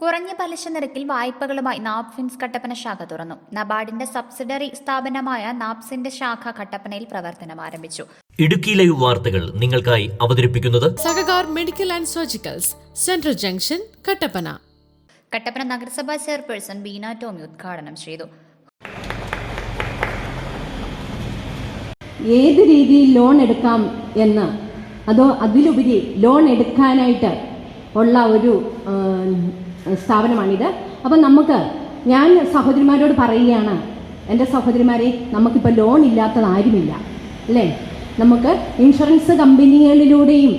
കുറഞ്ഞ പലിശ നിരക്കിൽ വായ്പകളുമായി നാപ്ഫിൻസ് കട്ടപ്പന ശാഖ തുറന്നു. നബാർഡിന്റെ സബ്സിഡറി സ്ഥാപനമായ നാപ്സിന്റെ ശാഖ കട്ടപ്പനയിൽ പ്രവർത്തനം ആരംഭിച്ചു. ഇടുക്കി ലൈവ് വാർത്തകൾ നിങ്ങൾക്കായി അവതരിപ്പിക്കുന്നത് Sahakar medical and surgicals, central junction, Kattappana. Kattappana നഗരസഭാ ചെയർപേഴ്സൺ ബീന ടോമി ഉദ്ഘാടനം ചെയ്തു. ഏത് രീതിയിൽ ലോൺ എടുക്കാം എന്ന്, അതോ അതിലുപരി ലോൺ എടുക്കാനായിട്ട് ഉള്ള ഒരു സ്ഥാപനമാണിത്. അപ്പം ഞാൻ സഹോദരിമാരോട് പറയുകയാണ്, എൻ്റെ സഹോദരിമാരെ, നമുക്കിപ്പോൾ ലോൺ ഇല്ലാത്തത് ആരുമില്ല അല്ലേ? നമുക്ക് ഇൻഷുറൻസ് കമ്പനികളിലൂടെയും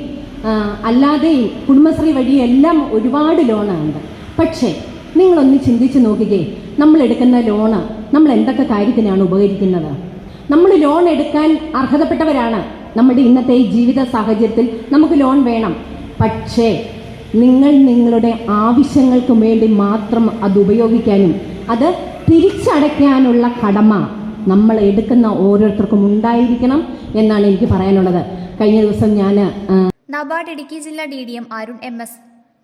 അല്ലാതെയും കുടുംബശ്രീ വഴിയും എല്ലാം ഒരുപാട് ലോണുണ്ട്. പക്ഷേ നിങ്ങളൊന്ന് ചിന്തിച്ച് നോക്കുകയെ, നമ്മൾ എടുക്കുന്ന ലോണ് നമ്മൾ എന്തൊക്കെ കാര്യത്തിനാണ് ഉപകരിക്കുന്നത്? നമ്മൾ ലോൺ എടുക്കാൻ അർഹതപ്പെട്ടവരാണ്. നമ്മുടെ ഇന്നത്തെ ഈ ജീവിത സാഹചര്യത്തിൽ നമുക്ക് ലോൺ വേണം. പക്ഷേ നിങ്ങളുടെ ആവശ്യങ്ങൾക്ക് വേണ്ടി മാത്രം അത് ഉപയോഗിക്കാനും അത് തിരിച്ചടയ്ക്കാനുള്ള കടമ നമ്മൾ എടുക്കുന്ന ഓരോരുത്തർക്കും ഉണ്ടായിരിക്കണം എന്നാണ് എനിക്ക് പറയാനുള്ളത്. കഴിഞ്ഞ ദിവസം നബാർഡ് ഇടുക്കി ജില്ലാ DDM Arun MS,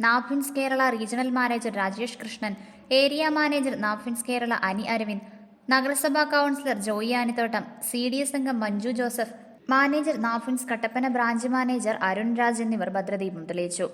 Napfins Kerala regional manager Rajesh Krishnan, area manager Napfins Kerala Ani Aravind, നഗരസഭാ കൗൺസിലർ ജോയി ആനിത്തോട്ടം, CDS അംഗം Manju Joseph, manager Napfins Kattappana branch manager Arun Raj എന്നിവർ ഭദ്രദീപം തെളിയിച്ചു.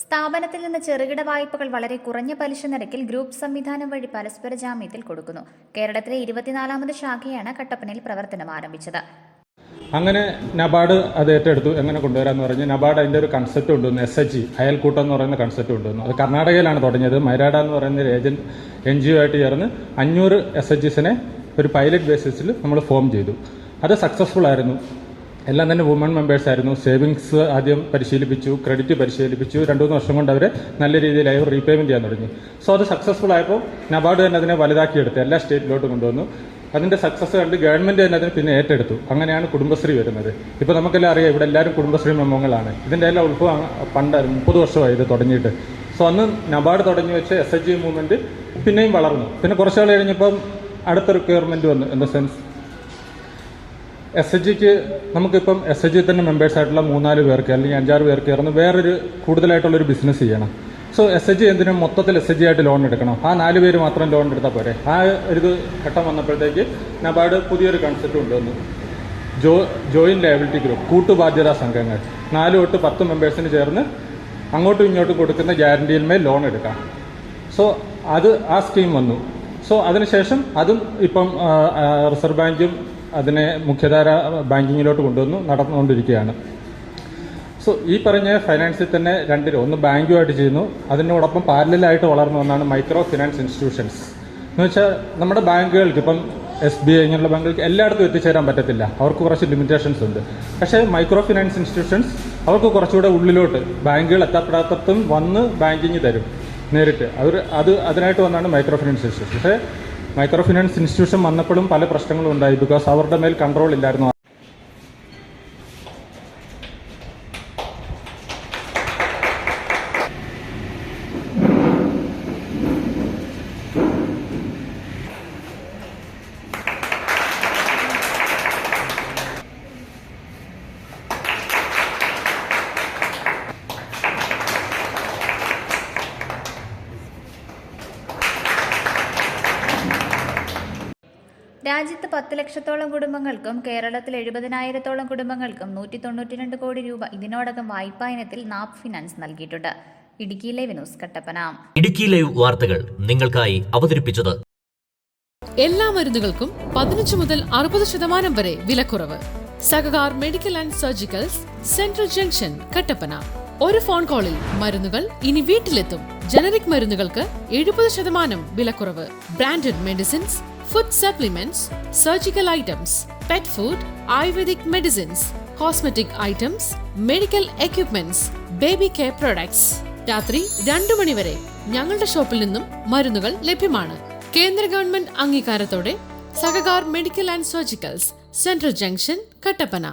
സ്ഥാപനത്തിൽ നിന്ന് ചെറുകിട വായ്പകൾ വളരെ കുറഞ്ഞ പലിശ നിരക്കിൽ ഗ്രൂപ്പ് സംവിധാനം വഴി പരസ്പര ജാമ്യത്തിൽ കൊടുക്കുന്നു. കേരളത്തിലെ 24ാമത് ശാഖയാണ് കട്ടപ്പനയിൽ പ്രവർത്തനം ആരംഭിച്ചത്. അങ്ങനെ നബാർഡ് അത് ഏറ്റെടുത്തു. എങ്ങനെ കൊണ്ടുവരാമെന്ന് പറഞ്ഞ് നബാർഡ് അതിൻ്റെ ഒരു കൺസെപ്റ്റ് കൊണ്ടുവന്നു. SHG അയൽക്കൂട്ടം എന്ന് പറയുന്ന കൺസെപ്റ്റ് കൊണ്ടുവന്നു. അത് കർണാടകയിലാണ് തുടങ്ങിയത്. മൈരാഡ എന്ന് പറയുന്ന ഒരു ഏജന്റ് NGO ആയിട്ട് ചേർന്ന് 500 SHGസിനെ ഒരു പൈലറ്റ് ബേസിസിൽ നമ്മൾ ഫോം ചെയ്തു. അത് സക്സസ്ഫുൾ ആയിരുന്നു. എല്ലാം തന്നെ വുമൺ മെമ്പേഴ്സ് ആയിരുന്നു. സേവിങ്സ് ആദ്യം പരിശീലിപ്പിച്ചു, ക്രെഡിറ്റ് പരിശീലിപ്പിച്ചു. 2-3 വർഷം കൊണ്ട് അവർ നല്ല രീതിയിലായി റീപേയ്മെൻറ്റ് ചെയ്യാൻ തുടങ്ങി. സോ അത് സക്സസ്ഫുൾ ആയപ്പോൾ നബാർഡ് തന്നെ അതിനെ വലുതാക്കിയെടുത്ത് എല്ലാ സ്റ്റേറ്റിലോട്ട് കൊണ്ടുവന്നു. അതിൻ്റെ സക്സസ് കണ്ട് ഗവൺമെൻറ് തന്നെ അതിന് പിന്നെ ഏറ്റെടുത്തു. അങ്ങനെയാണ് കുടുംബശ്രീ വരുന്നത്. ഇപ്പോൾ നമുക്കെല്ലാം അറിയാം, ഇവിടെ എല്ലാവരും കുടുംബശ്രീ മെമ്പങ്ങളാണ്. ഇതിൻ്റെ എല്ലാം ഉത്ഭവം പണ്ട് 30 വർഷമായി ഇത് തുടങ്ങിയിട്ട്. സോ അന്ന് നബാർഡ് തുടങ്ങി വെച്ച SHG മൂവ്മെൻറ്റ് പിന്നെയും വളർന്നു. പിന്നെ കുറച്ചാൾ കഴിഞ്ഞപ്പം അടുത്ത റിക്വയർമെൻറ്റ് വന്നു. ഇൻ ദ സെൻസ് SHGക്ക് നമുക്കിപ്പം SHG തന്നെ മെമ്പേഴ്സായിട്ടുള്ള 3-4 പേർക്ക് അല്ലെങ്കിൽ 5-6 പേർക്ക് ചേർന്ന് വേറൊരു കൂടുതലായിട്ടുള്ളൊരു ബിസിനസ് ചെയ്യണം. സോ SHG എന്തിനും മൊത്തത്തിൽ SHG ആയിട്ട് ലോൺ എടുക്കണം. ആ 4 പേര് മാത്രം ലോൺ എടുത്താൽ പോരെ. ആ ഒരു ഘട്ടം വന്നപ്പോഴത്തേക്ക് നബാർഡ് പുതിയൊരു കൺസെപ്റ്റ് കൊണ്ടുവന്നു. ജോയിൻറ്റ് ലയബിലിറ്റി ഗ്രൂപ്പ്, കൂട്ടുബാധ്യതാ സംഘങ്ങൾ. 4 തൊട്ട് 10 മെമ്പേഴ്സിന് ചേർന്ന് അങ്ങോട്ടും ഇങ്ങോട്ടും കൊടുക്കുന്ന ഗ്യാരണ്ടിയിന്മേൽ ലോൺ എടുക്കാം. സോ ആ സ്കീം വന്നു. സോ അതിനുശേഷം അതും ഇപ്പം റിസർവ് ബാങ്കും അതിനെ മുഖ്യധാര ബാങ്കിങ്ങിലോട്ട് കൊണ്ടുവന്നു നടന്നുകൊണ്ടിരിക്കുകയാണ്. സോ ഈ പറഞ്ഞ ഫൈനാൻസിൽ തന്നെ ഒന്ന് ബാങ്കുമായിട്ട് ചെയ്യുന്നു. അതിനോടൊപ്പം പാരലായിട്ട് വളർന്നു വന്നാണ് മൈക്രോ ഫിനാൻസ് ഇൻസ്റ്റിറ്റ്യൂഷൻസ്. എന്ന് വെച്ചാൽ നമ്മുടെ ബാങ്കുകൾക്ക് ഇപ്പം SBI ഇങ്ങനെയുള്ള ബാങ്കുകൾക്ക് എല്ലായിടത്തും എത്തിച്ചേരാൻ പറ്റത്തില്ല. അവർക്ക് കുറച്ച് ലിമിറ്റേഷൻസ് ഉണ്ട്. പക്ഷേ മൈക്രോ ഫിനാൻസ് ഇൻസ്റ്റിറ്റ്യൂഷൻസ് അവർക്ക് കുറച്ചുകൂടെ ഉള്ളിലോട്ട് ബാങ്കുകൾ എത്താപ്പെടാത്തതും വന്ന് ബാങ്കിങ് തരും നേരിട്ട്. അതിനായിട്ട് വന്നാണ് മൈക്രോ ഫിനാൻസ് ഇൻസ്റ്റിറ്റ്യൂഷൻ. പക്ഷേ മൈക്രോ ഫിനാൻസ് ഇൻസ്റ്റിറ്റ്യൂഷൻ വന്നപ്പോഴും പല പ്രശ്നങ്ങളും ഉണ്ടായി. ബിക്കോസ് അവരുടെ മേൽ കൺട്രോൾ ഇല്ലായിരുന്നു. രാജ്യത്ത് 10 ലക്ഷത്തോളം കുടുംബങ്ങൾക്കും കേരളത്തിൽ 70,000-ഓളം കുടുംബങ്ങൾക്കും 192 കോടി രൂപ ഇതിനോടകം വായ്പാ ഇനത്തിൽ നാപ് ഫിനാൻസ് നൽകിയിട്ടുണ്ട്. Idukki live news, Kattappana. Idukki live വാർത്തകൾ നിങ്ങൾക്കായി അവതരിപ്പിച്ചത് എല്ലാ മരുന്നുകൾക്കും 15 മുതൽ 60% വരെ വിലക്കുറവ്. Sahakar medical and surgicals, central junction, Kattappana. ഒരു ഫോൺ കോളിൽ മരുന്നുകൾ ഇനി വീട്ടിലെത്തും. ജനറിക് മരുന്നുകൾക്ക് 70% വിലക്കുറവ്. Branded medicines, food supplements, surgical items, pet food, Ayurvedic medicines, cosmetic items, medical equipments, baby care products. രാത്രി 2 മണി വരെ ഞങ്ങളുടെ ഷോപ്പിൽ നിന്നും മരുന്നുകൾ ലഭ്യമാണ്. കേന്ദ്ര ഗവൺമെന്റ് അംഗീകാരത്തോടെ Sahakar medical and surgicals, central junction, Kattappana.